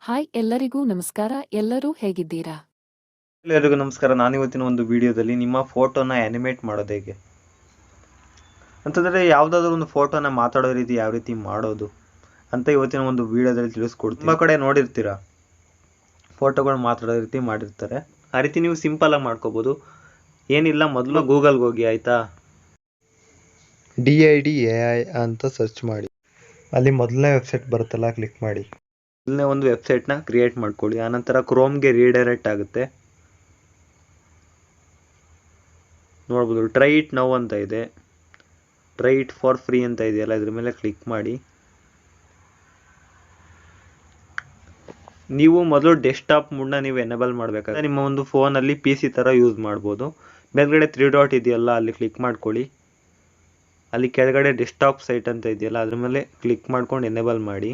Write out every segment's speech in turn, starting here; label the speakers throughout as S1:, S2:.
S1: Hi ಎಲ್ಲರಿಗೂ ನಮಸ್ಕಾರ. ಎಲ್ಲರೂ ಹೇಗಿದ್ದೀರಾ?
S2: ಎಲ್ಲರಿಗೂ ನಮಸ್ಕಾರ. ನಾನಿವತ್ತಿನ ಒಂದು ವಿಡಿಯೋದಲ್ಲಿ ನಿಮ್ಮ ಫೋಟೋನ ಆ್ಯನಿಮೇಟ್ ಮಾಡೋದು ಹೇಗೆ ಅಂತಂದರೆ, ಯಾವುದಾದ್ರೂ ಒಂದು ಫೋಟೋನ ಮಾತಾಡೋ ರೀತಿ ಯಾವ ರೀತಿ ಮಾಡೋದು ಅಂತ ಇವತ್ತಿನ ಒಂದು ವಿಡಿಯೋದಲ್ಲಿ ತಿಳಿಸ್ಕೊಡ್ತೀನಿ. ತುಂಬ ಕಡೆ ನೋಡಿರ್ತೀರಾ, ಫೋಟೋಗಳು ಮಾತಾಡೋ ರೀತಿ ಮಾಡಿರ್ತಾರೆ. ಆ ರೀತಿ ನೀವು ಸಿಂಪಲಾಗಿ ಮಾಡ್ಕೋಬೋದು. ಏನಿಲ್ಲ, ಮೊದಲು ಗೂಗಲ್ಗೆ ಹೋಗಿ, ಆಯಿತಾ.
S3: didai ಅಂತ ಸರ್ಚ್ ಮಾಡಿ. ಅಲ್ಲಿ ಮೊದಲನೇ ವೆಬ್ಸೈಟ್ ಬರುತ್ತಲ್ಲ, ಕ್ಲಿಕ್ ಮಾಡಿ.
S2: ಮೊದಲನೇ ಒಂದು ವೆಬ್ಸೈಟ್ನ ಕ್ರಿಯೇಟ್ ಮಾಡ್ಕೊಳ್ಳಿ. ಆನಂತರ ಕ್ರೋಮ್ಗೆ ರೀಡೈರೆಕ್ಟ್ ಆಗುತ್ತೆ. ನೋಡ್ಬೋದು, ಟ್ರೈ ಇಟ್ ನೌ ಅಂತ ಇದೆ, ಟ್ರೈ ಇಟ್ ಫಾರ್ ಫ್ರೀ ಅಂತ ಇದೆಯಲ್ಲ, ಇದ್ರ ಮೇಲೆ ಕ್ಲಿಕ್ ಮಾಡಿ. ನೀವು ಮೊದಲು ಡೆಸ್ಕ್ಟಾಪ್ ಮೂಡ್ನ ನೀವು ಎನೇಬಲ್ ಮಾಡಬೇಕಾದ್ರೆ ನಿಮ್ಮ ಒಂದು ಫೋನಲ್ಲಿ PC ಥರ ಯೂಸ್ ಮಾಡ್ಬೋದು. ಮೇಲ್ಗಡೆ 3 ಡಾಟ್ ಇದೆಯಲ್ಲ, ಅಲ್ಲಿ ಕ್ಲಿಕ್ ಮಾಡ್ಕೊಳ್ಳಿ. ಅಲ್ಲಿ ಕೆಳಗಡೆ ಡೆಸ್ಕ್ಟಾಪ್ ಸೈಟ್ ಅಂತ ಇದೆಯಲ್ಲ, ಅದ್ರ ಮೇಲೆ ಕ್ಲಿಕ್ ಮಾಡ್ಕೊಂಡು ಎನೇಬಲ್ ಮಾಡಿ.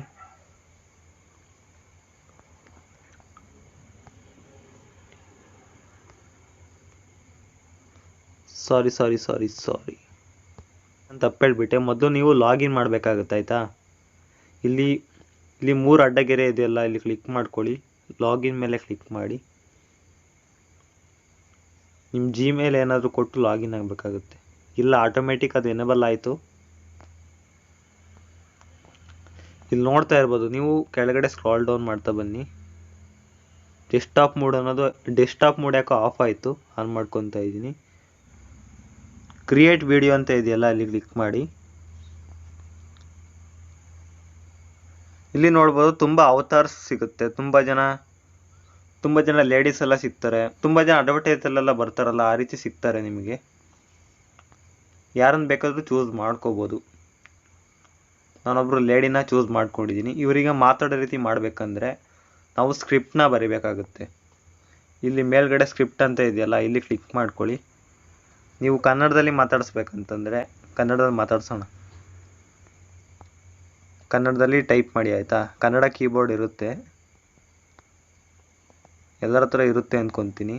S2: ಸಾರಿ ಅಂತ ತಪ್ಪೇಳ್ಬಿಟ್ಟೆ. ಮೊದಲು ನೀವು ಲಾಗಿನ್ ಮಾಡಬೇಕಾಗುತ್ತೆ, ಆಯಿತಾ. ಇಲ್ಲಿ 3 ಅಡ್ಡಗೆರೆ ಇದೆಯಲ್ಲ, ಇಲ್ಲಿ ಕ್ಲಿಕ್ ಮಾಡ್ಕೊಳ್ಳಿ. ಲಾಗಿನ್ ಮೇಲೆ ಕ್ಲಿಕ್ ಮಾಡಿ. ನಿಮ್ಮ ಜಿಮೇಲ್ ಏನಾದರೂ ಕೊಟ್ಟು ಲಾಗಿನ್ ಆಗಬೇಕಾಗುತ್ತೆ. ಇಲ್ಲ, ಆಟೋಮೆಟಿಕ್ ಅದು ಎನೇಬಲ್ ಆಯಿತು. ಇಲ್ಲಿ ನೋಡ್ತಾ ಇರ್ಬೋದು ನೀವು, ಕೆಳಗಡೆ ಸ್ಕ್ರಾಲ್ ಡೌನ್ ಮಾಡ್ತಾ ಬನ್ನಿ. ಡೆಸ್ಕ್ಟಾಪ್ ಮೋಡ್ ಅನ್ನೋದು, ಡೆಸ್ಕ್ಟಾಪ್ ಮೋಡ್ ಯಾಕೋ ಆಫ್ ಆಯಿತು, ಆನ್ ಮಾಡ್ಕೊತಾ ಇದ್ದೀನಿ. ಕ್ರಿಯೇಟ್ ವಿಡಿಯೋ ಅಂತ ಇದೆಯಲ್ಲ, ಅಲ್ಲಿ ಕ್ಲಿಕ್ ಮಾಡಿ. ಇಲ್ಲಿ ನೋಡ್ಬೋದು, ತುಂಬ ಅವತಾರ್ಸ್ ಸಿಗುತ್ತೆ. ತುಂಬ ಜನ ಲೇಡೀಸ್ ಎಲ್ಲ ಸಿಗ್ತಾರೆ. ತುಂಬ ಜನ ಅಡ್ವರ್ಟೈಸಲ್ಲೆಲ್ಲ ಬರ್ತಾರಲ್ಲ, ಆ ರೀತಿ ಸಿಗ್ತಾರೆ ನಿಮಗೆ. ಯಾರನ್ನು ಬೇಕಾದರೂ ಚೂಸ್ ಮಾಡ್ಕೋಬೋದು. ನಾನೊಬ್ಬರು ಲೇಡಿನ ಚೂಸ್ ಮಾಡ್ಕೊಂಡಿದ್ದೀನಿ. ಇವರಿಗೆ ಮಾತಾಡೋ ರೀತಿ ಮಾಡಬೇಕಂದ್ರೆ ನಾವು ಸ್ಕ್ರಿಪ್ಟ್ನ ಬರಿಬೇಕಾಗುತ್ತೆ. ಇಲ್ಲಿ ಮೇಲ್ಗಡೆ ಸ್ಕ್ರಿಪ್ಟ್ ಅಂತ ಇದೆಯಲ್ಲ, ಇಲ್ಲಿ ಕ್ಲಿಕ್ ಮಾಡ್ಕೊಳ್ಳಿ. ನೀವು ಕನ್ನಡದಲ್ಲಿ ಮಾತಾಡಿಸ್ಬೇಕಂತಂದರೆ ಕನ್ನಡದಲ್ಲಿ ಮಾತಾಡ್ಸೋಣ. ಕನ್ನಡದಲ್ಲಿ ಟೈಪ್ ಮಾಡಿ, ಆಯಿತಾ. ಕನ್ನಡ ಕೀಬೋರ್ಡ್ ಇರುತ್ತೆ, ಎಲ್ಲರ ಹತ್ರ ಇರುತ್ತೆ ಅಂದ್ಕೊತೀನಿ.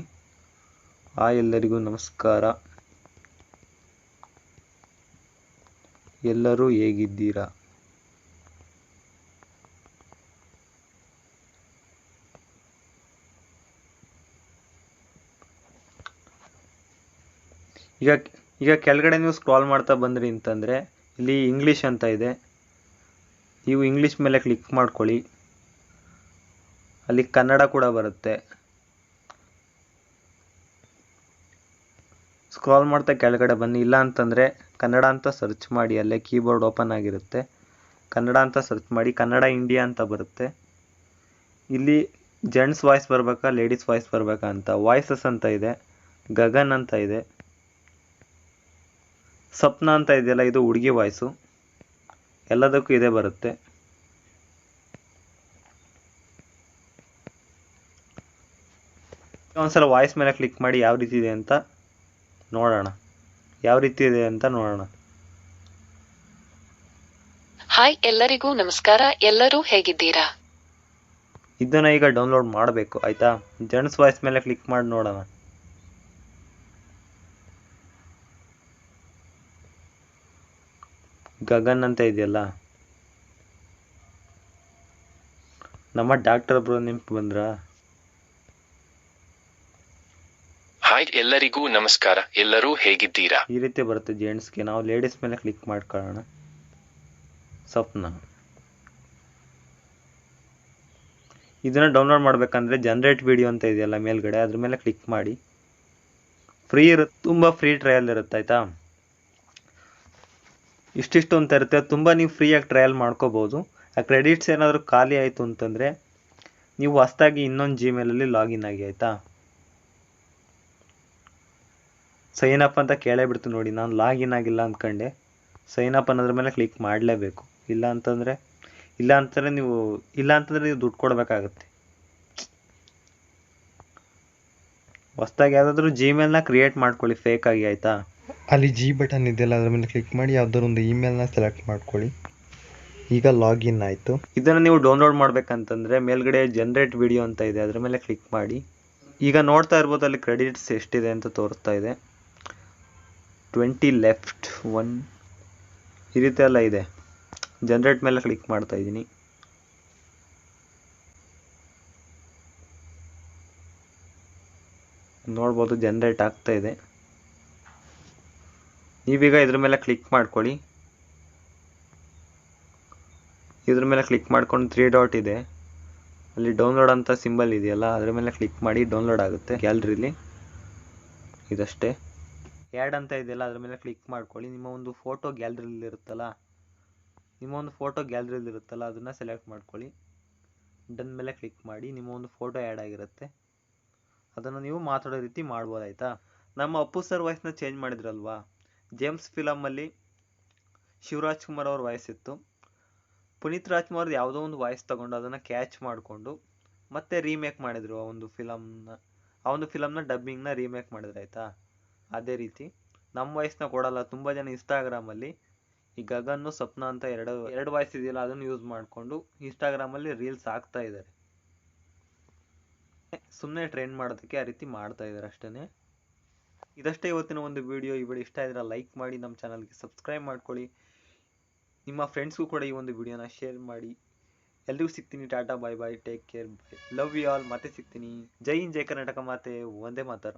S2: ಎಲ್ಲರಿಗೂ ನಮಸ್ಕಾರ, ಎಲ್ಲರೂ ಹೇಗಿದ್ದೀರಾ? ಈಗ ಕೆಳಗಡೆ ನೀವು ಸ್ಕ್ರಾಲ್ ಮಾಡ್ತಾ ಬಂದ್ರಿ ಅಂತಂದರೆ ಇಲ್ಲಿ ಇಂಗ್ಲೀಷ್ ಅಂತ ಇದೆ. ನೀವು ಇಂಗ್ಲೀಷ್ ಮೇಲೆ ಕ್ಲಿಕ್ ಮಾಡ್ಕೊಳ್ಳಿ. ಅಲ್ಲಿ ಕನ್ನಡ ಕೂಡ ಬರುತ್ತೆ. ಸ್ಕ್ರಾಲ್ ಮಾಡ್ತಾ ಕೆಳಗಡೆ ಬನ್ನಿ. ಇಲ್ಲ ಅಂತಂದರೆ ಕನ್ನಡ ಅಂತ ಸರ್ಚ್ ಮಾಡಿ, ಅಲ್ಲೇ ಕೀಬೋರ್ಡ್ ಓಪನ್ ಆಗಿರುತ್ತೆ. ಕನ್ನಡ ಅಂತ ಸರ್ಚ್ ಮಾಡಿ, ಕನ್ನಡ ಇಂಡಿಯಾ ಅಂತ ಬರುತ್ತೆ. ಇಲ್ಲಿ ಜೆಂಟ್ಸ್ ವಾಯ್ಸ್ ಬರಬೇಕಾ, ಲೇಡೀಸ್ ವಾಯ್ಸ್ ಬರಬೇಕಾ ಅಂತ ವಾಯ್ಸಸ್ ಅಂತ ಇದೆ. ಗಗನ್ ಅಂತ ಇದೆ. ಸಪ್ನ ಅಂತ ಇದೆಯಲ್ಲ, ಇದು ಹುಡುಗಿ ವಾಯ್ಸು. ಎಲ್ಲದಕ್ಕೂ ಇದೇ ಬರುತ್ತೆ. ಒಂದ್ಸಲ ವಾಯ್ಸ್ ಮೇಲೆ ಕ್ಲಿಕ್ ಮಾಡಿ, ಯಾವ ರೀತಿ ಇದೆ ಅಂತ ನೋಡೋಣ.
S1: ಹಾಯ್ ಎಲ್ಲರಿಗೂ ನಮಸ್ಕಾರ. ಎಲ್ಲರೂ ಹೇಗಿದ್ದೀರಾ?
S2: ಇದನ್ನ ಈಗ ಡೌನ್ಲೋಡ್ ಮಾಡಬೇಕು, ಆಯಿತಾ. ಜೆಂಟ್ಸ್ ವಾಯ್ಸ್ ಮೇಲೆ ಕ್ಲಿಕ್ ಮಾಡಿ ನೋಡೋಣ. ಗಗನ್ ಅಂತ ಇದೆಯಲ್ಲ, ನಮ್ಮ ಡಾಕ್ಟರ್ ಬ್ರೋ ನೆನಪು ಬಂದ್ರಾ?
S4: ಹಾಯ್ ಎಲ್ಲರಿಗೂ ನಮಸ್ಕಾರ, ಎಲ್ಲರೂ ಹೇಗಿದ್ದೀರಾ?
S2: ಈ ರೀತಿ ಬರುತ್ತೆ ಜೆಂಟ್ಸ್ಗೆ. ನಾವು ಲೇಡೀಸ್ ಮೇಲೆ ಕ್ಲಿಕ್ ಮಾಡ್ಕೊಳ್ಳೋಣ. ಸ್ವಪ್ನ. ಇದನ್ನ ಡೌನ್ಲೋಡ್ ಮಾಡಬೇಕಂದ್ರೆ ಜನರೇಟ್ ವಿಡಿಯೋ ಅಂತ ಇದೆಯಲ್ಲ ಮೇಲ್ಗಡೆ, ಅದ್ರ ಮೇಲೆ ಕ್ಲಿಕ್ ಮಾಡಿ. ಫ್ರೀ ಇರುತ್ತೆ, ತುಂಬ ಫ್ರೀ ಟ್ರಯಲ್ ಇರುತ್ತೆ, ಆಯಿತಾ. ಇಷ್ಟಿಷ್ಟು ಅಂತ ಇರುತ್ತೆ. ತುಂಬ ನೀವು ಫ್ರೀಯಾಗಿ ಟ್ರಯಲ್ ಮಾಡ್ಕೋಬೋದು. ಆ ಕ್ರೆಡಿಟ್ಸ್ ಏನಾದರೂ ಖಾಲಿ ಆಯಿತು ಅಂತಂದರೆ ನೀವು ಹೊಸ್ದಾಗಿ ಇನ್ನೊಂದು ಜಿಮೇಲಲ್ಲಿ ಲಾಗಿನ್ ಆಗಿ, ಆಯಿತಾ. ಸೈನ್ ಅಪ್ ಅಂತ ಕೇಳೇ ಬಿಡ್ತು ನೋಡಿ. ನಾನು ಲಾಗಿನ್ ಆಗಿಲ್ಲ ಅಂದ್ಕೊಂಡೆ. ಸೈನ್ ಅಪ್ ಅನ್ನೋದ್ರ ಮೇಲೆ ಕ್ಲಿಕ್ ಮಾಡಲೇಬೇಕು. ಇಲ್ಲ ಅಂತಂದರೆ ನೀವು ದುಡ್ಡು ಕೊಡಬೇಕಾಗತ್ತೆ. ಹೊಸ್ದಾಗಿ ಯಾವುದಾದ್ರೂ ಜಿಮೇಲ್ನ ಕ್ರಿಯೇಟ್ ಮಾಡ್ಕೊಳ್ಳಿ ಫೇಕಾಗಿ, ಆಯಿತಾ.
S3: ಅಲ್ಲಿ ಜಿ ಬಟನ್ ಇದೆಯಲ್ಲ, ಅದ್ರ ಮೇಲೆ ಕ್ಲಿಕ್ ಮಾಡಿ ಯಾವ್ದಾದ್ರು ಒಂದು ಇಮೇಲ್ನ ಸೆಲೆಕ್ಟ್ ಮಾಡ್ಕೊಳ್ಳಿ. ಈಗ ಲಾಗಿನ್ ಆಯಿತು.
S2: ಇದನ್ನು ನೀವು ಡೌನ್ಲೋಡ್ ಮಾಡಬೇಕಂತಂದರೆ ಮೇಲ್ಗಡೆ ಜನರೇಟ್ ವಿಡಿಯೋ ಅಂತ ಇದೆ, ಅದ್ರ ಮೇಲೆ ಕ್ಲಿಕ್ ಮಾಡಿ. ಈಗ ನೋಡ್ತಾ ಇರ್ಬೋದು, ಅಲ್ಲಿ ಕ್ರೆಡಿಟ್ಸ್ ಎಷ್ಟಿದೆ ಅಂತ ತೋರಿಸ್ತಾ ಇದೆ. 20 ಲೆಫ್ಟ್, 1 ಈ ರೀತಿ ಎಲ್ಲ ಇದೆ. ಜನರೇಟ್ ಮೇಲೆ ಕ್ಲಿಕ್ ಮಾಡ್ತಾ ಇದ್ದೀನಿ. ನೋಡ್ಬೋದು ಜನರೇಟ್ ಆಗ್ತಾ ಇದೆ. ನೀವೀಗ ಇದ್ರ ಮೇಲೆ ಕ್ಲಿಕ್ ಮಾಡ್ಕೊಳ್ಳಿ. ಇದ್ರ ಮೇಲೆ ಕ್ಲಿಕ್ ಮಾಡ್ಕೊಂಡು 3 ಡಾಟ್ ಇದೆ, ಅಲ್ಲಿ ಡೌನ್ಲೋಡ್ ಅಂತ ಸಿಂಬಲ್ ಇದೆಯಲ್ಲ ಅದ್ರ ಮೇಲೆ ಕ್ಲಿಕ್ ಮಾಡಿ ಡೌನ್ಲೋಡ್ ಆಗುತ್ತೆ ಗ್ಯಾಲರಿಲಿ. ಇದಷ್ಟೇ. ಆ್ಯಡ್ ಅಂತ ಇದೆಯಲ್ಲ ಅದ್ರ ಮೇಲೆ ಕ್ಲಿಕ್ ಮಾಡ್ಕೊಳ್ಳಿ. ನಿಮ್ಮ ಒಂದು ಫೋಟೋ ಗ್ಯಾಲರಿಲಿ ಇರುತ್ತಲ್ಲ ಅದನ್ನು ಸೆಲೆಕ್ಟ್ ಮಾಡ್ಕೊಳ್ಳಿ. ಡನ್ ಮೇಲೆ ಕ್ಲಿಕ್ ಮಾಡಿ. ನಿಮ್ಮ ಒಂದು ಫೋಟೋ ಆ್ಯಡ್ ಆಗಿರುತ್ತೆ. ಅದನ್ನು ನೀವು ಮಾತಾಡೋ ರೀತಿ ಮಾಡ್ಬೋದು, ಆಯಿತಾ. ನಮ್ಮ ಅಪ್ಪು ಸರ್ ವಾಯ್ಸ್ನ ಚೇಂಜ್ ಮಾಡಿದ್ರಲ್ವಾ, ಜೇಮ್ಸ್ ಫಿಲಮಲ್ಲಿ ಶಿವರಾಜ್ ಕುಮಾರ್ ಅವ್ರ ವಾಯ್ಸ್ ಇತ್ತು. ಪುನೀತ್ ರಾಜ್ಕುಮಾರ್ ಯಾವುದೋ ಒಂದು ವಾಯ್ಸ್ ತಗೊಂಡು ಅದನ್ನು ಕ್ಯಾಚ್ ಮಾಡಿಕೊಂಡು ಮತ್ತೆ ರೀಮೇಕ್ ಮಾಡಿದ್ರು ಆ ಒಂದು ಫಿಲಮ್ನ ಡಬ್ಬಿಂಗ್ನ ರೀಮೇಕ್ ಮಾಡಿದ್ರು, ಆಯಿತಾ. ಅದೇ ರೀತಿ ನಮ್ಮ ವಾಯ್ಸ್ನ ಕೊಡಲ್ಲ. ತುಂಬ ಜನ ಇನ್ಸ್ಟಾಗ್ರಾಮಲ್ಲಿ ಈ ಗಗನ್ನು ಸಪ್ನ ಅಂತ ಎರಡು ವಾಯ್ಸ್ ಇದೆಯಲ್ಲ ಅದನ್ನು ಯೂಸ್ ಮಾಡಿಕೊಂಡು ಇನ್ಸ್ಟಾಗ್ರಾಮಲ್ಲಿ ರೀಲ್ಸ್ ಹಾಕ್ತಾ ಇದ್ದಾರೆ. ಸುಮ್ಮನೆ ಟ್ರೆಂಡ್ ಮಾಡೋದಕ್ಕೆ ಆ ರೀತಿ ಮಾಡ್ತಾ ಇದ್ದಾರೆ ಅಷ್ಟೇ. ಇದಷ್ಟೇ ಇವತ್ತಿನ ಒಂದು ವಿಡಿಯೋ. ಈ ವಿಡಿಯೋ ಇಷ್ಟ ಇದ್ರೆ ಲೈಕ್ ಮಾಡಿ, ನಮ್ಮ ಚಾನಲ್ಗೆ ಸಬ್ಸ್ಕ್ರೈಬ್ ಮಾಡ್ಕೊಳ್ಳಿ. ನಿಮ್ಮ ಫ್ರೆಂಡ್ಸ್ಗೂ ಕೂಡ ಈ ಒಂದು ವಿಡಿಯೋನ ಶೇರ್ ಮಾಡಿ. ಎಲ್ರಿಗೂ ಸಿಗ್ತೀನಿ. Tata, bye bye, take care, love you all. ಮತ್ತೆ ಸಿಗ್ತೀನಿ. ಜೈ ಹಿಂದ್, ಜೈ ಕರ್ನಾಟಕ ಮಾತೆ, ವಂದೇ ಮಾತರಂ.